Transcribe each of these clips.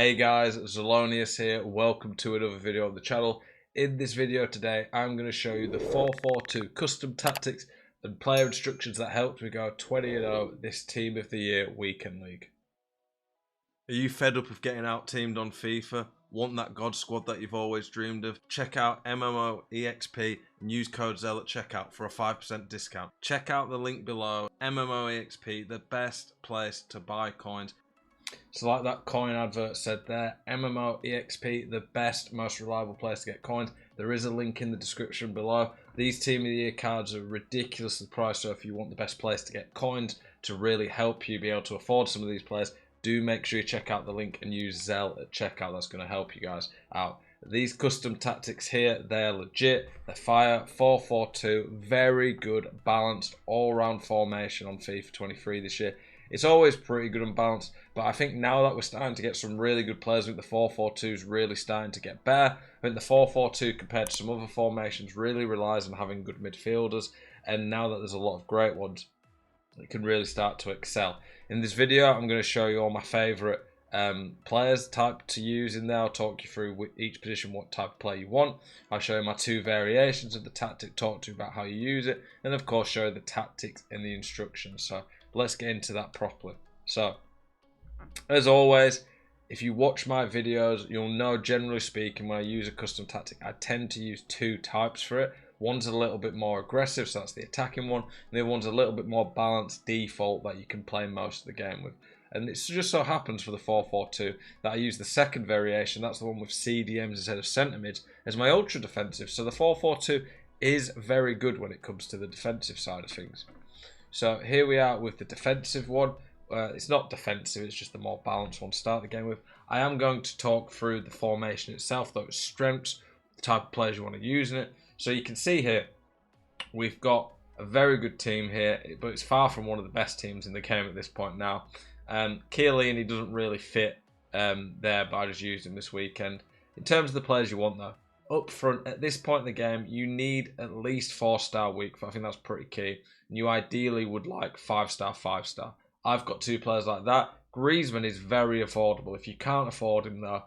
Hey guys, Zelonius here. Welcome to another video on the channel. In this video today, I'm going to show you the 4-4-2 custom tactics and player instructions that helped me go 20-0 this Team of the Year Weekend League. Are you fed up of getting out-teamed on FIFA? Want that God squad that you've always dreamed of? Check out MMOEXP and use code ZEL at checkout for a 5% discount. Check out the link below. MMOEXP, the best place to buy coins. So like that coin advert said there, MMOEXP, the best, most reliable place to get coins. There is a link in the description below. These Team of the Year cards are ridiculously priced, so if you want the best place to get coins to really help you be able to afford some of these players, do make sure you check out the link and use ZEL at checkout. That's going to help you guys out. These custom tactics here, they're legit. They're fire. 4-4-2, very good, balanced, all-round formation on FIFA 23 this year. It's always pretty good and balanced, but I think now that we're starting to get some really good players, I think the 4-4-2 is really starting to get better. I think the 4-4-2 compared to some other formations really relies on having good midfielders, and now that there's a lot of great ones, it can really start to excel. In this video, I'm going to show you all my favourite players type to use in there. I'll talk you through each position, what type of player you want. I'll show you my two variations of the tactic, talk to you about how you use it, and of course show you the tactics and the instructions. So let's get into that properly. So, as always, if you watch my videos, you'll know, generally speaking, when I use a custom tactic, I tend to use two types for it. One's a little bit more aggressive, so that's the attacking one, and the other one's a little bit more balanced default that you can play most of the game with. And it just so happens for the 4-4-2 that I use the second variation, that's the one with CDMs instead of centre mids, as my ultra defensive. So the 4-4-2 is very good when it comes to the defensive side of things. So here we are with the defensive one. It's not defensive, it's just the more balanced one to start the game with. I am going to talk through the formation itself, those strengths, the type of players you want to use in it. So you can see here, we've got a very good team here, but it's far from one of the best teams in the game at this point now. Chiellini doesn't really fit there, but I just used him this weekend. In terms of the players you want though, up front, at this point in the game, you need at least 4-star weak foot. I think that's pretty key. And you ideally would like 5-star, 5-star. I've got two players like that. Griezmann is very affordable. If you can't afford him though,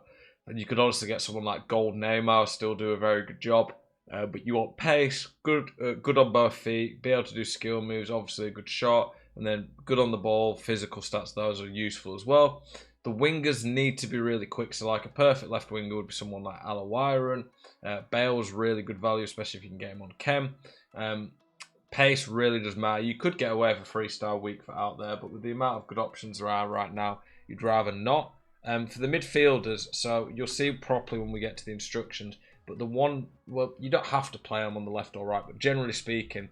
then you could honestly get someone like Gold Neymar, still do a very good job. But you want pace, good on both feet, be able to do skill moves, obviously a good shot, and then good on the ball, physical stats, those are useful as well. The wingers need to be really quick, so like a perfect left winger would be someone like Alawiron. Bale's really good value, especially if you can get him on chem. Pace really does matter. You could get away with a 3-star weak foot out there, but with the amount of good options there are right now, you'd rather not. For the midfielders, so you'll see properly when we get to the instructions, but the one, well, you don't have to play them on the left or right, but generally speaking,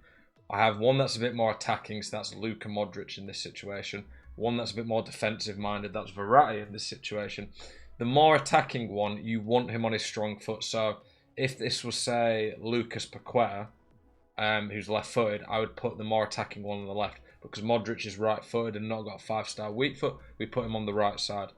I have one that's a bit more attacking, so that's Luka Modric in this situation. One that's a bit more defensive minded, that's Verratti in this situation. The more attacking one, you want him on his strong foot. So if this was, say, Lucas Paqueta, who's left-footed, I would put the more attacking one on the left, because Modric is right-footed and not got a 5-star weak foot. We put him on the right side.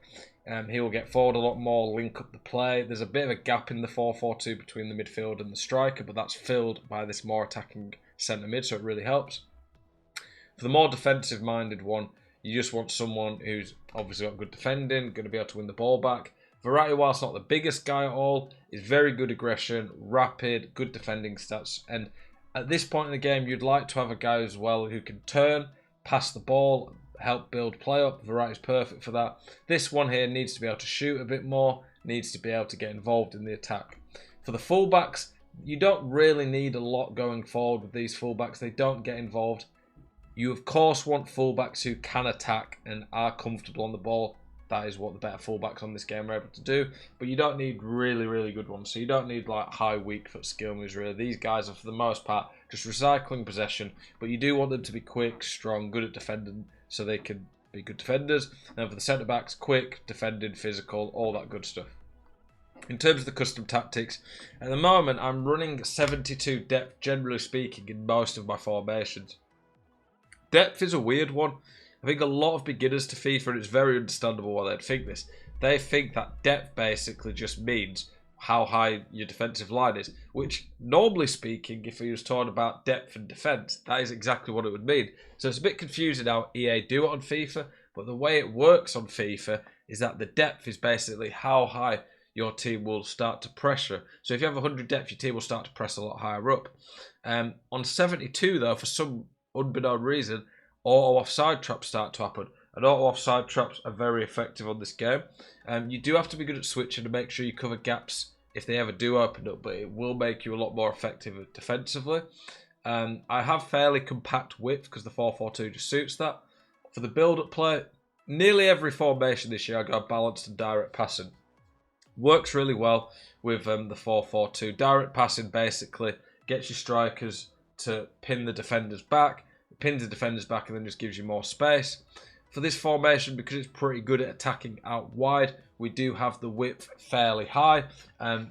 He will get forward a lot more, link up the play. There's a bit of a gap in the 4-4-2 between the midfield and the striker, but that's filled by this more attacking centre mid, so it really helps. For the more defensive-minded one, you just want someone who's obviously got good defending, going to be able to win the ball back. Verratti, whilst not the biggest guy at all, is very good aggression, rapid, good defending stats, and at this point in the game, you'd like to have a guy as well who can turn, pass the ball, help build play up. Verratti's perfect for that. This one here needs to be able to shoot a bit more, needs to be able to get involved in the attack. For the fullbacks, you don't really need a lot going forward with these fullbacks. They don't get involved. You, of course, want fullbacks who can attack and are comfortable on the ball. That is what the better fullbacks on this game are able to do. But you don't need really, really good ones. So you don't need like high weak foot skill moves really. These guys are for the most part just recycling possession. But you do want them to be quick, strong, good at defending so they can be good defenders. And for the centre backs, quick, defending, physical, all that good stuff. In terms of the custom tactics, at the moment I'm running 72 depth, generally speaking, in most of my formations. Depth is a weird one. I think a lot of beginners to FIFA, and it's very understandable why they'd think this, they think that depth basically just means how high your defensive line is, which normally speaking, if he was talking about depth and defence, that is exactly what it would mean. So it's a bit confusing how EA do it on FIFA, but the way it works on FIFA is that the depth is basically how high your team will start to pressure. So if you have 100 depth, your team will start to press a lot higher up. On 72 though, for some unbeknown reason, auto offside traps start to happen. And auto offside traps are very effective on this game. You do have to be good at switching to make sure you cover gaps if they ever do open up, but it will make you a lot more effective defensively. I have fairly compact width because the 4-4-2 just suits that. For the build-up play, nearly every formation this year I got balanced and direct passing. Works really well with the 4-4-2. Direct passing basically gets your strikers to pin the defenders back. It pins the defenders back and then just gives you more space. For this formation, because it's pretty good at attacking out wide, we do have the width fairly high.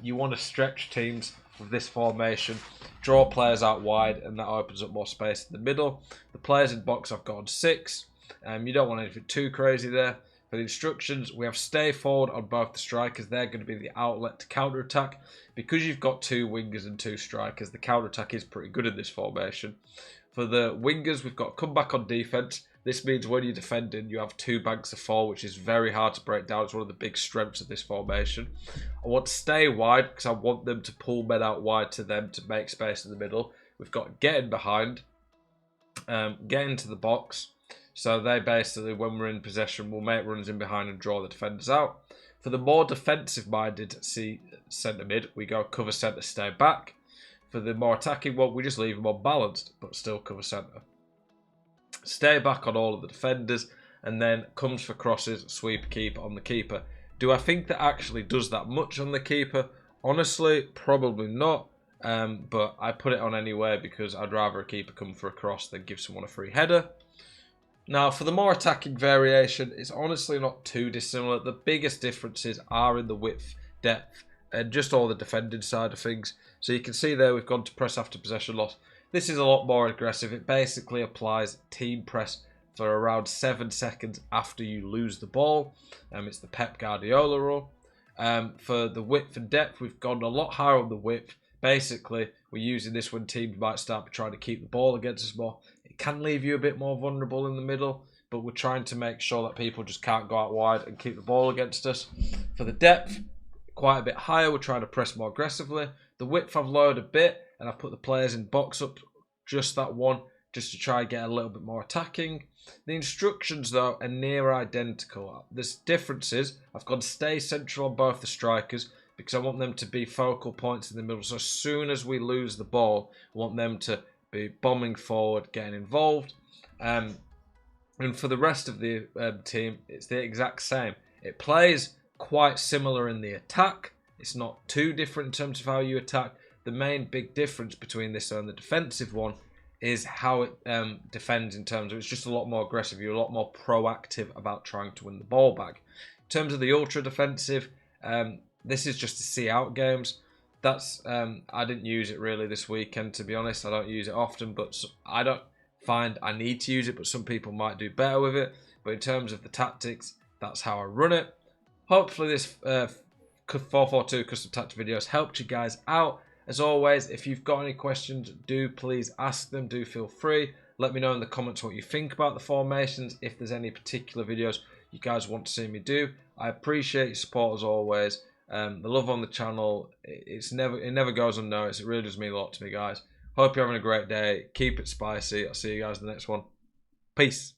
You want to stretch teams with this formation, draw players out wide, and that opens up more space in the middle. The players in box I've got on 6. You don't want anything too crazy there. For the instructions, we have stay forward on both the strikers. They're going to be the outlet to counter-attack. Because you've got 2 wingers and 2 strikers, the counter-attack is pretty good in this formation. For the wingers, we've got come back on defence. This means when you're defending, you have 2 banks of 4, which is very hard to break down. It's one of the big strengths of this formation. I want to stay wide because I want them to pull men out wide to them to make space in the middle. We've got getting behind, get into the box. So they basically, when we're in possession, will make runs in behind and draw the defenders out. For the more defensive-minded centre mid, we go cover centre, stay back. For the more attacking one, we just leave them unbalanced, but still cover centre. Stay back on all of the defenders, and then comes for crosses, sweep, keeper on the keeper. Do I think that actually does that much on the keeper? Honestly, probably not. But I put it on anyway because I'd rather a keeper come for a cross than give someone a free header. Now, for the more attacking variation, it's honestly not too dissimilar. The biggest differences are in the width, depth, and just all the defending side of things. So you can see there we've gone to press after possession loss. This is a lot more aggressive. It basically applies team press for around 7 seconds after you lose the ball. It's the Pep Guardiola rule. For the width and depth, we've gone a lot higher on the width. Basically, we're using this when teams might start trying to keep the ball against us more. It can leave you a bit more vulnerable in the middle, but we're trying to make sure that people just can't go out wide and keep the ball against us. For the depth, quite a bit higher. We're trying to press more aggressively. The width I've lowered a bit, and I've put the players in box up just that one, just to try and get a little bit more attacking. The instructions, though, are near identical. There's differences. I've got to stay central on both the strikers because I want them to be focal points in the middle. So as soon as we lose the ball, I want them to be bombing forward, getting involved. And for the rest of the team, it's the exact same. It plays quite similar in the attack. It's not too different in terms of how you attack. The main big difference between this and the defensive one is how it defends in terms of it's just a lot more aggressive. You're a lot more proactive about trying to win the ball back. In terms of the ultra defensive, this is just to see out games. That's I didn't use it really this weekend, to be honest. I don't use it often, but I don't find I need to use it, but some people might do better with it. But in terms of the tactics, that's how I run it. Hopefully this 4-4-2 custom tactics video has helped you guys out. As always, if you've got any questions, do please ask them. Do feel free. Let me know in the comments what you think about the formations. If there's any particular videos you guys want to see me do, I appreciate your support as always. The love on the channel, it never goes unnoticed. It really does mean a lot to me, guys. Hope you're having a great day. Keep it spicy. I'll see you guys in the next one. Peace.